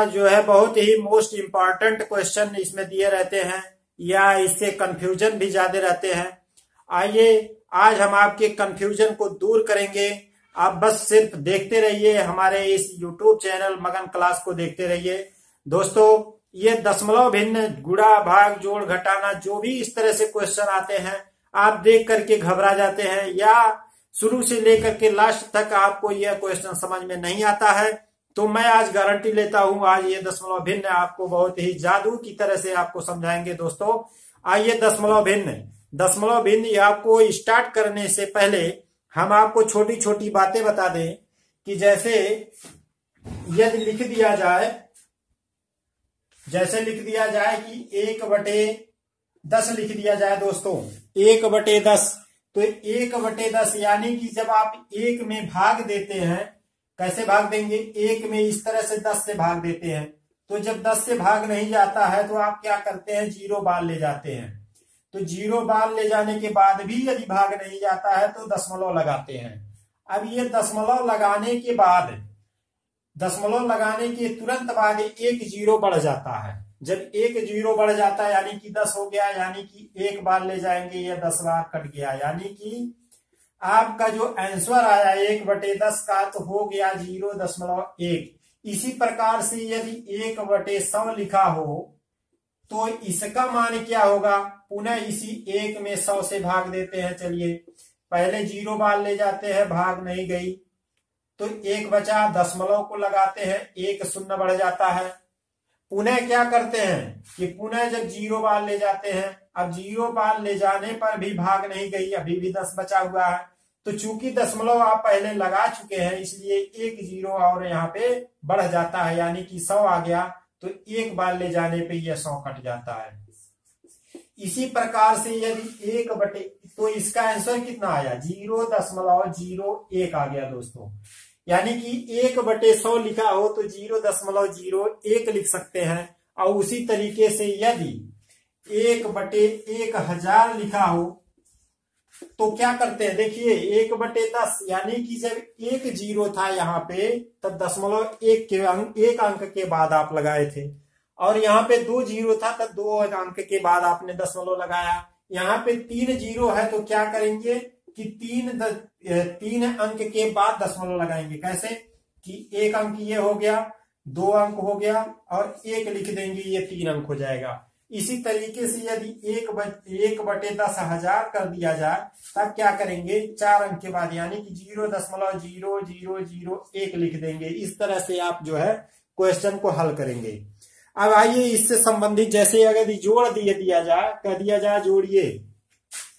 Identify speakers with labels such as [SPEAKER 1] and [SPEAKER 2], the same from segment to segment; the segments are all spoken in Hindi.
[SPEAKER 1] जो है बहुत ही मोस्ट इम्पॉर्टेंट क्वेश्चन इसमें दिए रहते हैं या इससे कंफ्यूजन भी ज्यादा रहते हैं। आइए आज हम आपके कंफ्यूजन को दूर करेंगे। आप बस सिर्फ देखते रहिए, हमारे इस YouTube चैनल मगन क्लास को देखते रहिए। दोस्तों, ये दशमलव भिन्न, गुणा, भाग, जोड़, घटाना, जो भी इस तरह से क्वेश्चन आते हैं आप देख करके घबरा जाते हैं या शुरू से लेकर के लास्ट तक आपको यह क्वेश्चन समझ में नहीं आता है, तो मैं आज गारंटी लेता हूं आज ये दशमलव भिन्न आपको बहुत ही जादू की तरह से आपको समझाएंगे। दोस्तों आइए दशमलव भिन्न ये आपको स्टार्ट करने से पहले हम आपको छोटी छोटी बातें बता दें कि जैसे यदि लिख दिया जाए कि 1/10 लिख दिया जाए दोस्तों, 1/10, तो 1/10 यानी कि जब आप 1 में भाग देते हैं, कैसे भाग देंगे, 1 में इस तरह से 10 से भाग देते हैं, तो जब 10 से भाग नहीं जाता है तो आप क्या करते हैं, 0 बार ले जाते हैं। तो 0 बार ले जाने के बाद भी यदि भाग नहीं जाता है तो दशमलव लगाते हैं। अब ये दशमलव लगाने के तुरंत बाद एक 0 बढ़ जाता है। जब एक 0 बढ़ जाता है यानी कि 10 हो गया, यानी कि 1 बार ले जाएंगे, ये 10 बार कट गया, यानी कि आपका जो आंसर आया 1/10 का तो हो गया 0.1। इसी प्रकार से यदि 1/100 लिखा हो तो इसका मान क्या होगा, पुनः इसी 1 में 100 से भाग देते हैं। चलिए पहले 0 बार ले जाते हैं, भाग नहीं गई तो 1 बचा, दशमलव को लगाते हैं, 1 शून्य बढ़ जाता है। पुनः क्या करते हैं कि पुनः जब 0 बार ले जाते हैं, अब 0 बार ले जाने पर भी भाग नहीं गई, अभी भी 10 बचा हुआ है। तो चूंकि दशमलव आप पहले लगा चुके हैं इसलिए एक 0 और यहाँ पे बढ़ जाता है, यानी कि 100 आ गया, तो 1 बार ले जाने पे यह 100 कट जाता है। इसी प्रकार से यदि तो इसका आंसर कितना आया, 0.01 आ गया दोस्तों। यानी कि 1/100 लिखा हो तो 0.01 लिख सकते हैं। और उसी तरीके से यदि 1/1000 लिखा हो तो क्या करते हैं, देखिए 1/10 यानी कि जब एक 0 था यहाँ पे तब दशमलव एक अंक के बाद आप लगाए थे, और यहाँ पे 2 0 था तब 2 अंक के बाद आपने दशमलव लगाया। यहाँ पे 3 0 है तो क्या करेंगे कि 3 अंक के बाद दशमलव लगाएंगे। कैसे कि 1 अंक ये हो गया, 2 अंक हो गया और 1 लिख देंगे, ये 3 अंक हो जाएगा। इसी तरीके से यदि 1/10,000 कर दिया जाए तब क्या करेंगे, 4 अंक के बाद यानी कि 0.0001 लिख देंगे। इस तरह से आप जो है क्वेश्चन को हल करेंगे। अब आइए इससे संबंधित, जैसे अगर जोड़ दिया जाए, कह दिया जाए जोड़िए,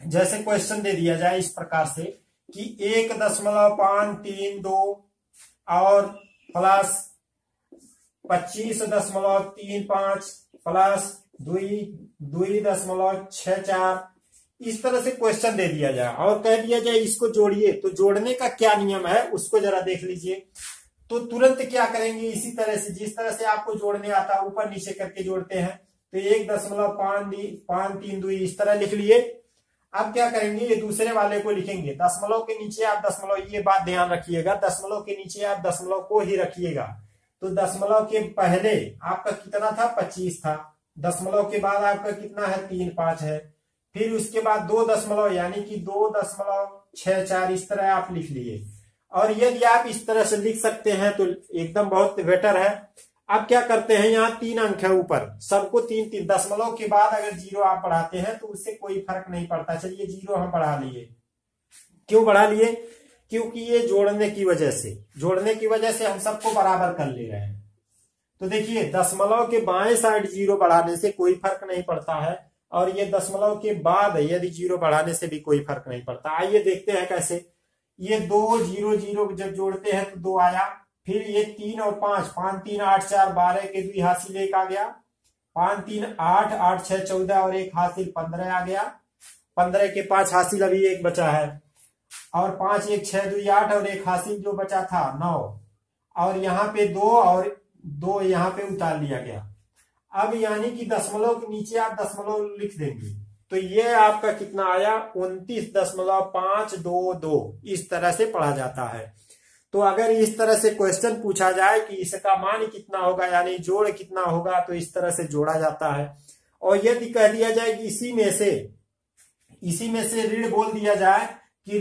[SPEAKER 1] जैसे क्वेश्चन दे दिया जाए इस प्रकार से कि 1.532 और प्लस 25.35 प्लस 2.64, इस तरह से क्वेश्चन दे दिया जाए और कह दिया जाए इसको जोड़िए। तो जोड़ने का क्या नियम है उसको जरा देख लीजिए। तो तुरंत क्या करेंगे, इसी तरह से जिस तरह से आपको जोड़ने आता है ऊपर नीचे करके जोड़ते हैं, तो 1.532 इस तरह लिख लिए। अब क्या करेंगे, ये दूसरे वाले को लिखेंगे, दशमलव के नीचे आप दशमलव, ये बात ध्यान रखिएगा, दशमलव के नीचे आप दशमलव को ही रखिएगा। तो दशमलव के पहले आपका कितना था, 25 था, दशमलव के बाद आपका कितना है, 3-5 है, फिर उसके बाद 2 दशमलव यानी कि 2.64 इस तरह आप लिख लिए। और यदि आप इस तरह से लिख सकते हैं तो एकदम बहुत बेटर है। अब क्या करते हैं, यहाँ 3 अंक है ऊपर, सबको 3 दशमलव के बाद अगर 0 आप बढ़ाते हैं तो उससे कोई फर्क नहीं पड़ता। चलिए 0 हम बढ़ा लिए, क्यों बढ़ा लिए, क्योंकि ये जोड़ने की वजह से हम सबको बराबर कर ले रहे हैं। तो देखिए दशमलव के बाएं साइड 0 बढ़ाने से कोई फर्क नहीं पड़ता है, और ये दशमलव के बाद यदि 0 बढ़ाने से भी कोई फर्क नहीं पड़ता। आइए देखते हैं कैसे। ये 2 0 0 जब जोड़ते हैं तो 2 आया, फिर ये 3 और 5, 5 3 8 4 12 के 2 हासिल 1 आ गया, 5 3 8 8 6 14 और 1 हासिल 15 आ गया, 15 के 5 हासिल अभी 1 बचा है, और 5 1 6 2 8 और 1 हासिल जो बचा था 9, और यहाँ पे 2 और 2 यहाँ पे उतार लिया गया। अब यानी कि दशमलव के नीचे आप दशमलव लिख देंगे तो ये आपका कितना आया, 29.522 इस तरह से पढ़ा जाता है। तो अगर इस तरह से क्वेश्चन पूछा जाए कि इसका मान कितना होगा यानी जोड़ कितना होगा, तो इस तरह से जोड़ा जाता है। और यदि कह दिया जाए कि इसी में से ऋण बोल दिया जाए कि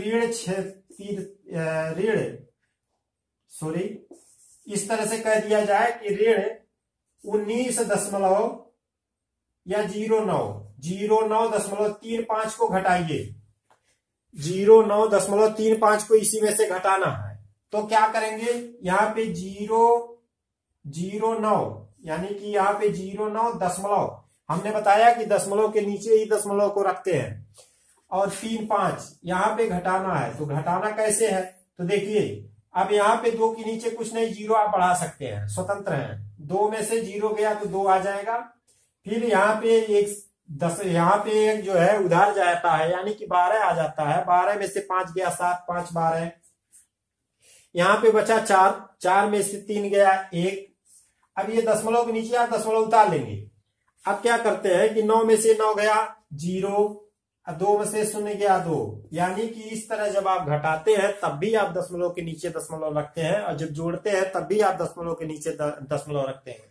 [SPEAKER 1] इस तरह से कह दिया जाए कि ऋण 19.09 को घटाइए, 0.935 को इसी में से घटाना है। तो क्या करेंगे, यहाँ पे 0.09 यानी कि यहाँ पे 0.9 दशमलव, हमने बताया कि दशमलव के नीचे ही दशमलव को रखते हैं, और 3.5 यहाँ पे घटाना है। तो घटाना कैसे है, तो देखिए अब यहाँ पे 2 के नीचे कुछ नहीं, 0 आप बढ़ा सकते हैं, स्वतंत्र हैं। 2 में से 0 गया तो 2 आ जाएगा। फिर यहाँ पे यहाँ पे एक जो है उधार जाता है यानी कि 12 आ जाता है। 12 में से 5 गया 7, 5 12। यहाँ पे बचा 4, 4 में से 3 गया 1। अब ये दशमलव के नीचे आप दशमलव उतार लेंगे। अब क्या करते हैं कि 9 में से 9 गया 0, 2 में से 0 गया 2, यानी कि इस तरह जब आप घटाते हैं तब भी आप दशमलव के नीचे दशमलव रखते हैं, और जब जोड़ते हैं तब भी आप दशमलव के नीचे दशमलव रखते हैं।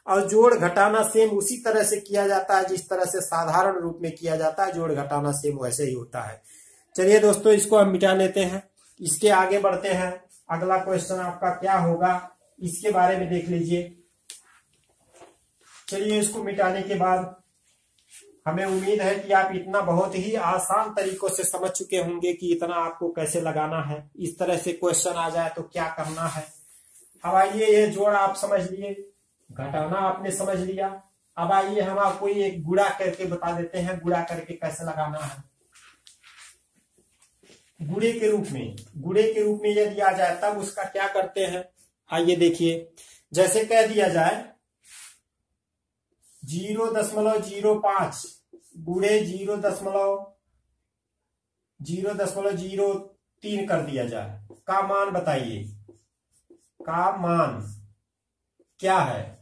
[SPEAKER 1] और जोड़ घटाना सेम उसी तरह से किया जाता है जिस तरह से साधारण रूप में किया जाता है। जोड़ घटाना सेम वैसे ही होता है। चलिए दोस्तों, इसको हम मिटा लेते हैं, इसके आगे बढ़ते हैं। अगला क्वेश्चन आपका क्या होगा इसके बारे में देख लीजिए। चलिए, इसको मिटाने के बाद हमें उम्मीद है कि आप इतना बहुत ही आसान तरीकों से समझ चुके होंगे कि इतना आपको कैसे लगाना है। इस तरह से क्वेश्चन आ जाए तो क्या करना है। अब आइए, ये जोड़ आप समझ लिए, घटाना आपने समझ लिया। अब आइए हम आपको एक गुणा करके बता देते हैं, गुणा करके कैसे लगाना है। गुणे के रूप में यदि आ जाए तब उसका क्या करते हैं, आइए देखिए। जैसे कह दिया जाए 0.05 गुणे 0.03 कर दिया जाए, का मान बताइए, का मान क्या है।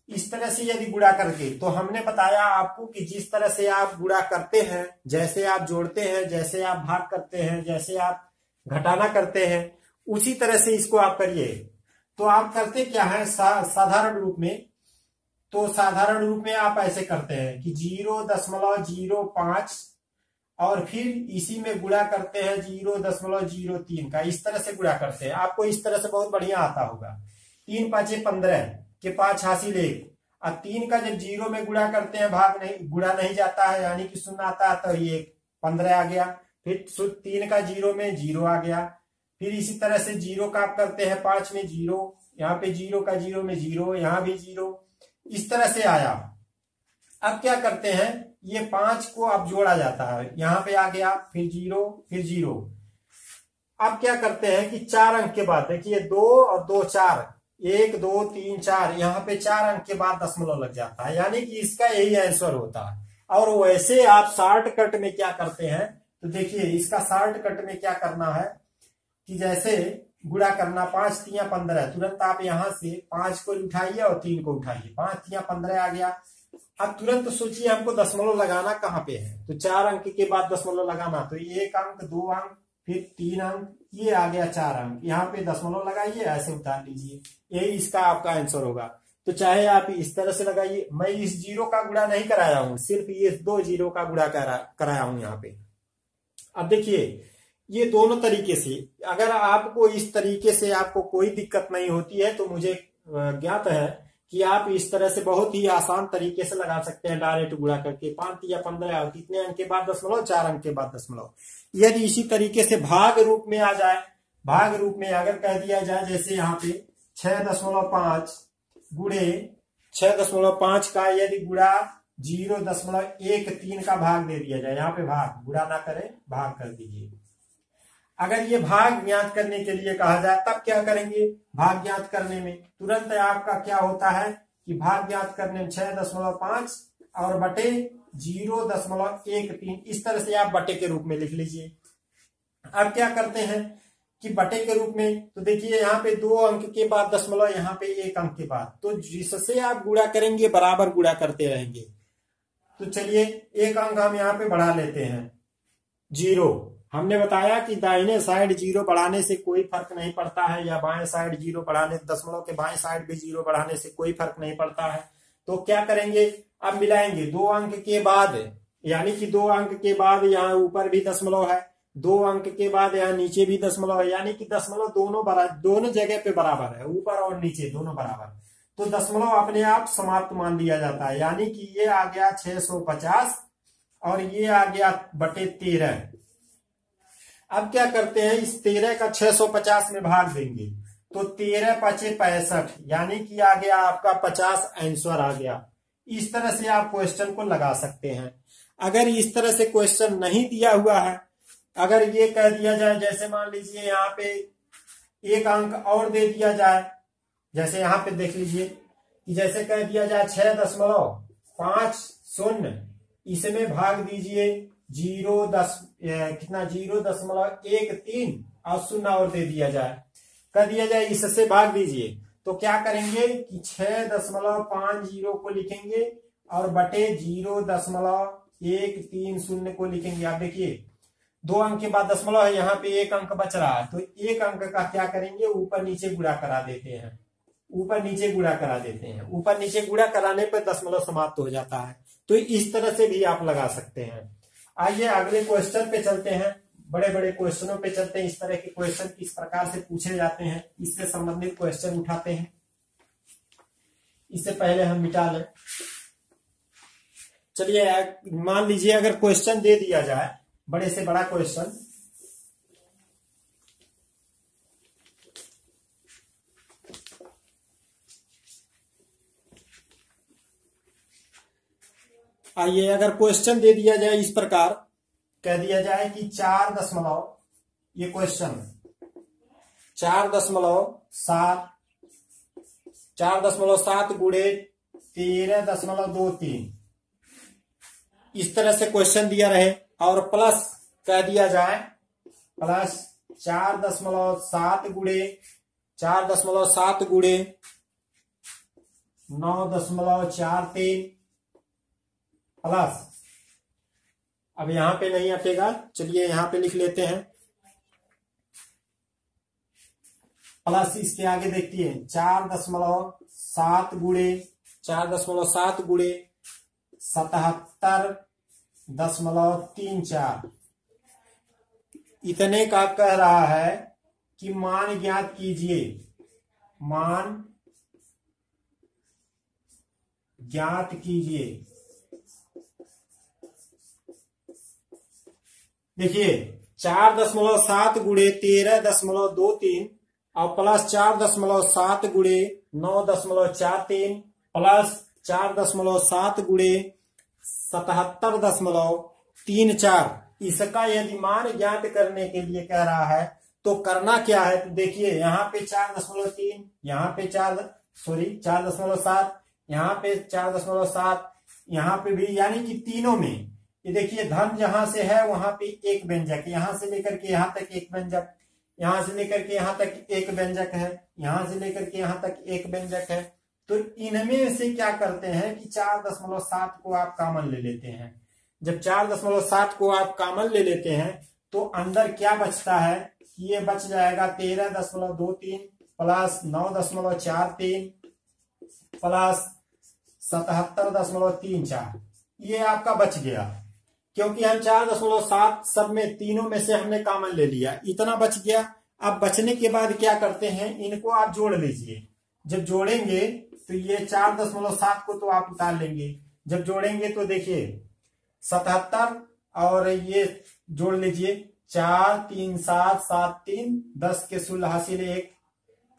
[SPEAKER 1] इस तरह से यदि गुणा करके, तो हमने बताया आपको कि जिस तरह से आप गुणा करते हैं, जैसे आप जोड़ते हैं, जैसे आप भाग करते हैं, जैसे आप घटाना करते हैं, उसी तरह से इसको आप करिए। तो आप करते क्या है साधारण रूप में, तो साधारण रूप में आप ऐसे करते हैं कि 0.05 और फिर इसी में गुणा करते हैं 0.03 का। इस तरह से गुणा करते हैं, आपको इस तरह से बहुत बढ़िया आता होगा। 3 5 15 के 5 हासिल 1, और 3 का जब 0 में गुणा करते हैं गुणा नहीं जाता है यानी कि 0 आता है, तो ये 15 आ गया। फिर 3 का 0 में 0 आ गया। फिर इसी तरह से 0 का आप करते हैं 5 में 0, यहाँ पे 0 का 0 में 0, यहाँ भी 0, इस तरह से आया। अब क्या करते हैं, ये 5 को अब जोड़ा जाता है, यहाँ पे आ गया, फिर 0 फिर 0। अब क्या करते हैं कि 4 अंक के बाद, देखिए 2 और 2 4, 1 2 3 4, यहाँ पे 4 अंक के बाद दशमलव लग जाता है, यानी कि इसका यही आंसर होता है। और वैसे आप शॉर्टकट में क्या करते हैं, तो देखिए इसका शॉर्टकट में क्या करना है कि जैसे गुणा करना 5 3 15, तुरंत आप यहां से 5 को उठाइए और 3 को उठाइए, 5 3 15 आ गया। अब तुरंत सोचिए हमको दशमलव लगाना कहाँ पे है, तो 4 अंक के बाद दशमलव लगाना, तो 1 अंक 2 अंक फिर 3 अंक, ये आ गया 4 अंक, यहाँ पे दशमलव लगाइए, ऐसे उतार लीजिए, यही इसका आपका आंसर होगा। तो चाहे आप इस तरह से लगाइए, मैं इस 0 का गुणा नहीं कराया हूं, सिर्फ ये 2 0 का गुणा कराया हूं यहाँ पे। अब देखिए ये दोनों तरीके से, अगर आपको इस तरीके से आपको कोई दिक्कत नहीं होती है तो मुझे ज्ञात है कि आप इस तरह से बहुत ही आसान तरीके से लगा सकते हैं, डायरेक्ट गुणा करके 5 या 15 और कितने अंक के बाद दशमलव, 4 अंक के बाद दशमलव। यदि इसी तरीके से भाग रूप में आ जाए, भाग रूप में अगर कह दिया जाए जैसे यहाँ पे 6.5 गुणे 6.5 का यदि गुणा 0.13 का भाग दे दिया जाए, यहाँ पे भाग, गुणा ना करें, भाग कर दीजिए। अगर ये भाग ज्ञात करने के लिए कहा जाए तब क्या करेंगे, भाग ज्ञात करने में तुरंत आपका क्या होता है कि भाग ज्ञात करने में 6.5 और बटे 0.13, इस तरह से आप बटे के रूप में लिख लीजिए। अब क्या करते हैं कि बटे के रूप में, तो देखिए यहाँ पे 2 अंक के बाद दशमलव, यहाँ पे 1 अंक के बाद, तो जिससे आप गुणा करेंगे बराबर गुणा करते रहेंगे। तो चलिए 1 अंक हम यहाँ पे बढ़ा लेते हैं 0, हमने बताया कि दाहिने साइड जीरो बढ़ाने से कोई फर्क नहीं पड़ता है, या बाएं साइड जीरो बढ़ाने, दशमलव के बाएं साइड भी जीरो बढ़ाने से कोई फर्क नहीं पड़ता है। तो क्या करेंगे, अब मिलाएंगे 2 अंक के बाद, यानी कि 2 अंक के बाद यहाँ ऊपर भी दशमलव है, 2 अंक के बाद यहाँ नीचे भी दशमलव है, यानी कि दशमलव दोनों जगह पे बराबर है, ऊपर और नीचे दोनों बराबर। तो दशमलव अपने आप समाप्त मान लिया जाता है, यानी कि ये आ गया 650 और ये आ गया बटे 13। अब क्या करते हैं, इस 13 का 650 में भाग देंगे तो 13 पचे 65, यानी कि आ गया आपका 50 आंसर आ गया। इस तरह से आप क्वेश्चन को लगा सकते हैं। अगर इस तरह से क्वेश्चन नहीं दिया हुआ है, अगर ये कह दिया जाए, जैसे मान लीजिए यहाँ पे एक अंक और दे दिया जाए, जैसे यहाँ पे देख लीजिए कि जैसे कह दिया जाए 6.50, इसमें भाग दीजिए 0.13 और 0 और दे दिया जाए, कर दिया जाए इससे भाग दीजिए, तो क्या करेंगे कि 6.50 को लिखेंगे और बटे 0.130 को लिखेंगे। आप देखिए 2 अंक के बाद दशमलव है, यहाँ पे एक अंक बच रहा है, तो एक अंक का क्या करेंगे, ऊपर नीचे गुणा करा देते हैं, ऊपर नीचे गुणा करा देते हैं, ऊपर नीचे गुणा कराने पर दशमलव समाप्त हो जाता है। तो इस तरह से भी आप लगा सकते हैं। आइए अगले क्वेश्चन पे चलते हैं, बड़े बड़े क्वेश्चनों पे चलते हैं। इस तरह के क्वेश्चन किस प्रकार से पूछे जाते हैं, इससे संबंधित क्वेश्चन उठाते हैं। इससे पहले हम मिटा लें, चलिए मान लीजिए अगर क्वेश्चन दे दिया जाए, बड़े से बड़ा क्वेश्चन, आइए अगर क्वेश्चन दे दिया जाए इस प्रकार, कह दिया जाए कि 4 ये क्वेश्चन 4.7 गुणे 13.23, इस तरह से क्वेश्चन दिया रहे, और प्लस कह दिया जाए प्लस 4.7 गुणे 9.43 प्लस, अब यहां पे नहीं अटेगा, चलिए यहां पे लिख लेते हैं प्लस, इसके आगे देखिए 4.7 गुणे 77.34, इतने का कह रहा है कि मान ज्ञात कीजिए, मान ज्ञात कीजिए। देखिए 4.7 गुणे 13.23 और प्लस 4.7 गुणे 9.43 प्लस 4.7 गुणे 77.34, इसका यदि मान ज्ञात करने के लिए कह रहा है तो करना क्या है, तो देखिए यहाँ पे 4.3, यहाँ पे 4.7, यहाँ पे 4.7, यहाँ पे भी, यानी कि तीनों में ये देखिए धन जहां से है वहां पे एक व्यंजक, यहां से लेकर के यहां तक एक व्यंजक, यहां से लेकर के यहां तक एक व्यंजक है, यहां से लेकर के यहां तक एक व्यंजक है। तो इनमें से क्या करते हैं कि 4.7 को आप कॉमन ले लेते हैं। जब 4.7 को आप कॉमन ले लेते हैं तो अंदर क्या बचता है कि ये बच जाएगा 13.23 प्लस 9.43 प्लस 77.34, ये आपका बच गया, क्योंकि हम 4.7 सब में तीनों में से हमने कॉमन ले लिया, इतना बच गया। अब बचने के बाद क्या करते हैं, इनको आप जोड़ लीजिए। जब जोड़ेंगे तो ये 4.7 को तो आप उतार लेंगे, जब जोड़ेंगे तो देखिए 77 और ये जोड़ लीजिए 4 3 7 7 3 10 के शूल हासिल 1,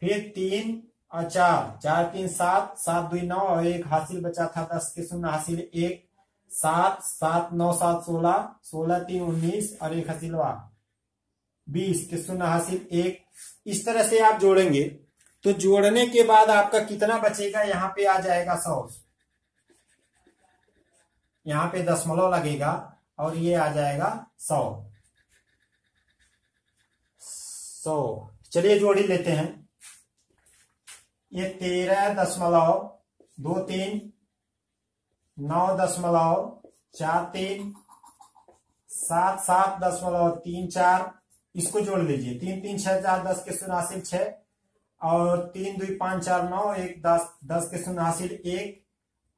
[SPEAKER 1] फिर 3 और 4 4 3 7 7 2 9 और 1 हासिल बचा था 10 के शून्य हासिल 1, 7 7 9 7 16 16 3 19 और 1 हासिल 20 के शून्य हासिल 1। इस तरह से आप जोड़ेंगे तो जोड़ने के बाद आपका कितना बचेगा, यहाँ पे आ जाएगा 100, यहाँ पे दशमलव लगेगा और ये आ जाएगा 100। चलिए जोड़ ही लेते हैं, ये 13.23 9.43 7.34, इसको जोड़ लीजिए। 3 3 6 4 10 के शून्य हासिल 6 और 3 2 5 4 9 1 10 10 के शून्य हासिल 1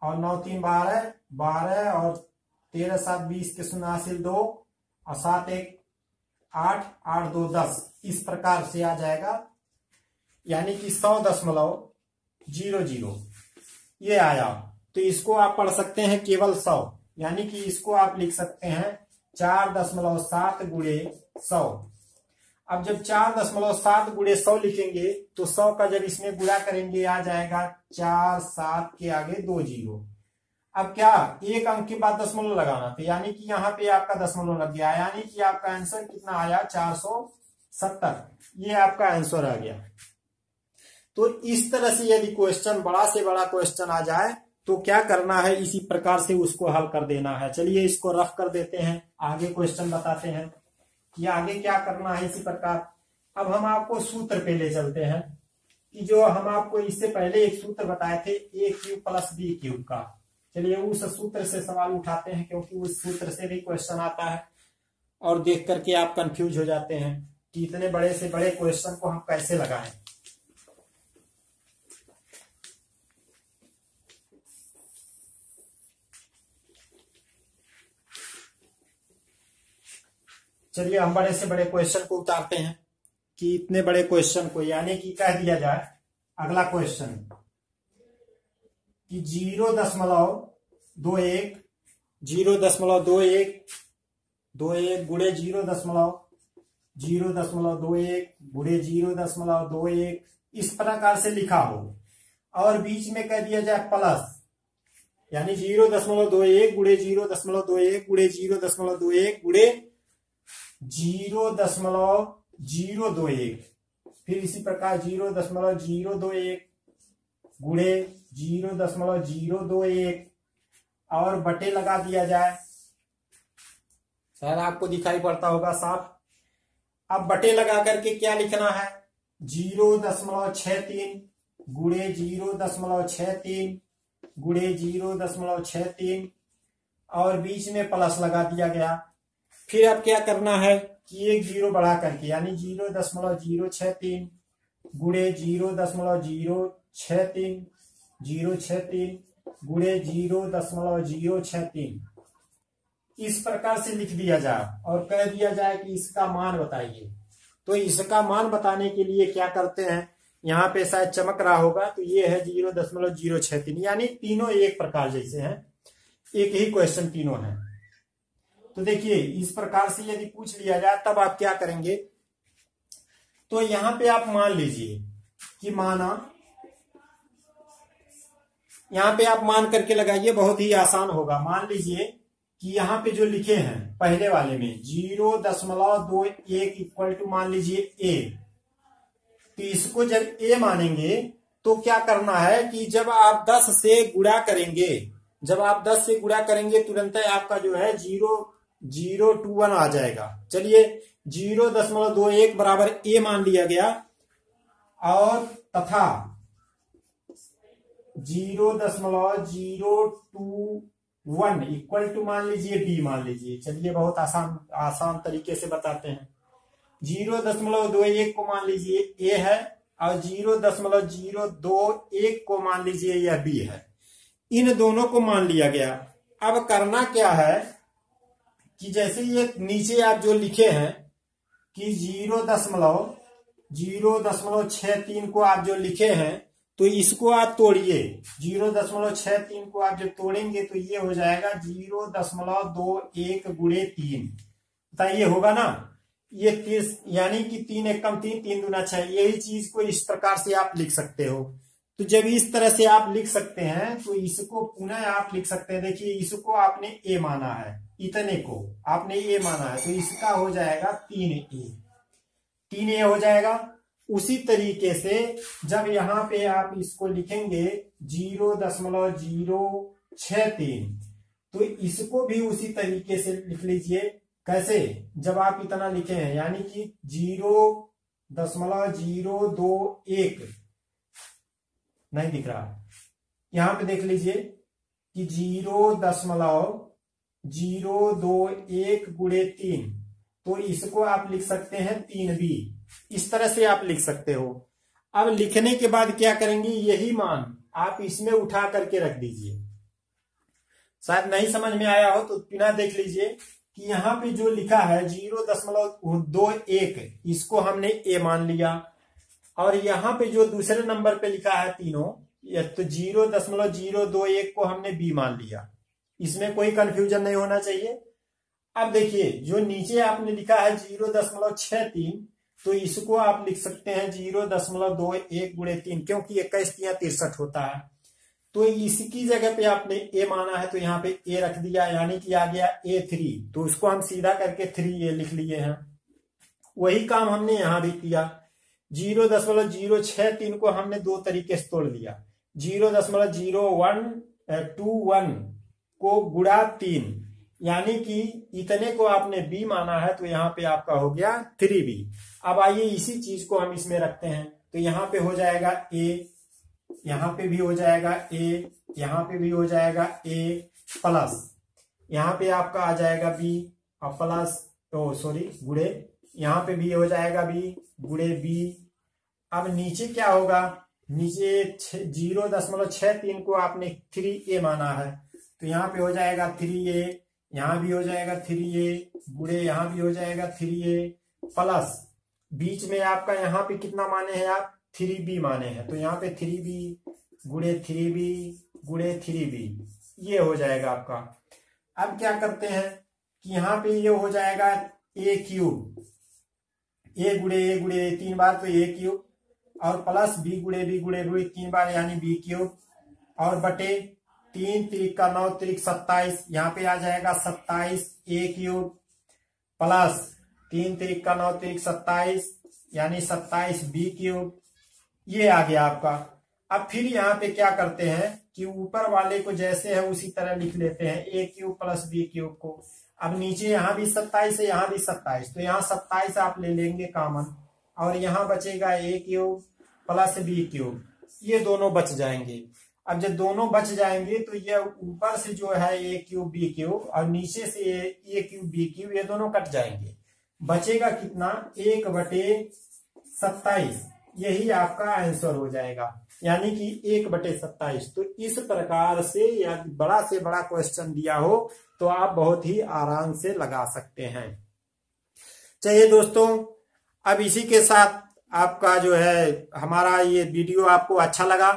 [SPEAKER 1] और 9 3 12 12 और 13 7 20 के शून्य हासिल 2 और 7 1 8 8 2 10। इस प्रकार से आ जाएगा, यानी कि 100.00 ये आया। तो इसको आप पढ़ सकते हैं केवल 100, यानी कि इसको आप लिख सकते हैं 4.7 गुणे 100। अब जब 4.7 गुणे 100 लिखेंगे तो 100 का जब इसमें गुणा करेंगे आ जाएगा 4 7 के आगे 2 0। अब क्या एक अंक के बाद दशमलव लगाना था, यानी कि यहाँ पे आपका दशमलव लग गया, यानी कि आपका आंसर कितना आया 470। ये आपका आंसर आ गया। तो इस तरह से यदि क्वेश्चन बड़ा से बड़ा क्वेश्चन आ जाए तो क्या करना है, इसी प्रकार से उसको हल कर देना है। चलिए इसको रफ कर देते हैं, आगे क्वेश्चन बताते हैं कि आगे क्या करना है। इसी प्रकार अब हम आपको सूत्र पे ले चलते हैं कि जो हम आपको इससे पहले एक सूत्र बताए थे a³ + b³ का। चलिए उस सूत्र से सवाल उठाते हैं, क्योंकि उस सूत्र से भी क्वेश्चन आता है और देख करके आप कंफ्यूज हो जाते हैं कि इतने बड़े से बड़े क्वेश्चन को हम कैसे लगाएं। चलिए हम बड़े से बड़े क्वेश्चन को उतारते हैं कि इतने बड़े क्वेश्चन को, यानी कि कह दिया जाए अगला क्वेश्चन कि 0.21 गुणे 0.21 गुणे 0.21 इस प्रकार से लिखा हो, और बीच में कह दिया जाए प्लस, यानी 0.21 गुणे 0.21 गुणे 0.21 गुणे 0.021, फिर इसी प्रकार 0.021 गुणे 0.021 और बटे लगा दिया जाए। शायद आपको दिखाई पड़ता होगा साफ। अब बटे लगा करके क्या लिखना है, 0.63 गुणे 0.63 गुणे 0.63 और बीच में प्लस लगा दिया गया। फिर अब क्या करना है कि एक 0 बढ़ा करके, यानी 0.063 गुणे 0.063 गुणे 0.063 इस प्रकार से लिख दिया जाए और कह दिया जाए कि इसका मान बताइए। तो इसका मान बताने के लिए क्या करते हैं, यहाँ पे शायद चमक रहा होगा, तो ये है 0.063, यानी तीनों एक प्रकार जैसे हैं, एक ही क्वेश्चन तीनों हैं। तो देखिए इस प्रकार से यदि पूछ लिया जाए तब आप क्या करेंगे, तो यहां पे आप मान लीजिए कि माना, यहां पे आप मान करके लगाइए, बहुत ही आसान होगा। मान लीजिए कि यहां पे जो लिखे हैं पहले वाले में 0.21 इक्वल टू मान लीजिए a, तो इसको जब a मानेंगे तो क्या करना है कि जब आप 10 से गुणा करेंगे तुरंत आपका जो है 0.021 आ जाएगा। चलिए 0.21 बराबर a मान लिया गया और तथा 0.021 इक्वल टू मान लीजिए b मान लीजिए। चलिए बहुत आसान तरीके से बताते हैं। 0.21 को मान लीजिए a है और 0.021 को मान लीजिए यह b है। इन दोनों को मान लिया गया। अब करना क्या है कि जैसे ये नीचे आप जो लिखे हैं कि 0.063 को आप जो लिखे हैं तो इसको आप तोड़िए। 0.63 को आप जब तोड़ेंगे तो ये हो जाएगा 0.21 गुणे 3, बताइए होगा ना, ये 30, यानी कि 3 एकम 3 3 दूना 6। यही चीज को इस प्रकार से आप लिख सकते हो। तो जब इस तरह से आप लिख सकते हैं तो इसको पुनः आप लिख सकते हैं। देखिए इसको आपने a माना है, इतने को आपने a माना है, तो इसका हो जाएगा 3a हो जाएगा। उसी तरीके से जब यहाँ पे आप इसको लिखेंगे 0.063 तो इसको भी उसी तरीके से लिख लीजिए। कैसे, जब आप इतना लिखे हैं, यानी कि 0.021 नहीं दिख रहा, यहां पे देख लीजिए कि 0.021 021 गुणे 3, तो इसको आप लिख सकते हैं 3b। इस तरह से आप लिख सकते हो। अब लिखने के बाद क्या करेंगे, यही मान आप इसमें उठा करके रख दीजिए। शायद नहीं समझ में आया हो तो पुनः देख लीजिए कि यहाँ पे जो लिखा है 0.21, इसको हमने ए मान लिया, और यहाँ पे जो दूसरे नंबर पे लिखा है तीनों, तो 0.021 को हमने बी मान लिया। इसमें कोई कंफ्यूजन नहीं होना चाहिए। अब देखिए जो नीचे आपने लिखा है 0.63, तो इसको आप लिख सकते हैं 0.21 गुणे 3, क्योंकि 21×3 = 63 होता है। तो इसकी जगह पे आपने ए माना है तो यहाँ पे ए रख दिया, यानी कि आ गया A3, तो उसको हम सीधा करके 3a लिख लिए हैं। वही काम हमने यहाँ भी किया। 0.063 को हमने दो तरीके से तोड़ लिया। 0.0121 को गुणा 3, यानी कि इतने को आपने b माना है, तो यहाँ पे आपका हो गया 3b। अब आइए इसी चीज को हम इसमें रखते हैं, तो यहाँ पे हो जाएगा a, यहाँ पे भी हो जाएगा a, यहाँ पे भी हो जाएगा a प्लस, यहाँ पे आपका आ जाएगा b और प्लस, तो सॉरी गुणे, यहाँ पे भी हो जाएगा b गुणे b। अब नीचे क्या होगा, नीचे 0.63 को आपने 3a माना है, तो यहाँ पे हो जाएगा 3a, यहाँ भी हो जाएगा 3a गुणे, यहाँ भी हो जाएगा 3a प्लस, बीच में आपका यहाँ पे कितना माने हैं आप, 3b माने हैं, तो यहाँ पे 3b गुणे 3b गुणे 3b, ये हो जाएगा आपका। अब क्या करते हैं कि यहाँ पे ये हो जाएगा a क्यूब, a गुणे 3 बार तो a क्यूब, और प्लस b गुणे b गुणे 3 बार यानी b क्यूब, और बटे 3 3 का 9 3 27, यहाँ पे आ जाएगा 27 a क्यूब प्लस 3 3 का 9 3 27 यानी 27 b क्यूब, ये आ गया आपका। अब फिर यहाँ पे क्या करते हैं कि ऊपर वाले को जैसे है उसी तरह लिख लेते हैं, a cube plus b cube को। अब नीचे यहाँ भी 27 है, यहाँ भी 27, तो यहाँ 27 आप ले लेंगे कॉमन, और यहाँ बचेगा a cube plus b cube, ये दोनों बच जाएंगे। अब जब दोनों बच जाएंगे तो ये ऊपर से जो है a क्यूब b क्यूब और नीचे से a क्यूब b क्यूब, ये दोनों कट जाएंगे। बचेगा कितना, 1/27, यही आपका आंसर हो जाएगा, यानी कि 1/27। तो इस प्रकार से या बड़ा से बड़ा क्वेश्चन दिया हो तो आप बहुत ही आराम से लगा सकते हैं। चलिए दोस्तों, अब इसी के साथ आपका जो है हमारा ये वीडियो आपको अच्छा लगा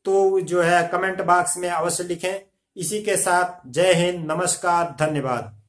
[SPEAKER 1] तो जो है कमेंट बॉक्स में अवश्य लिखें। इसी के साथ जय हिंद, नमस्कार, धन्यवाद।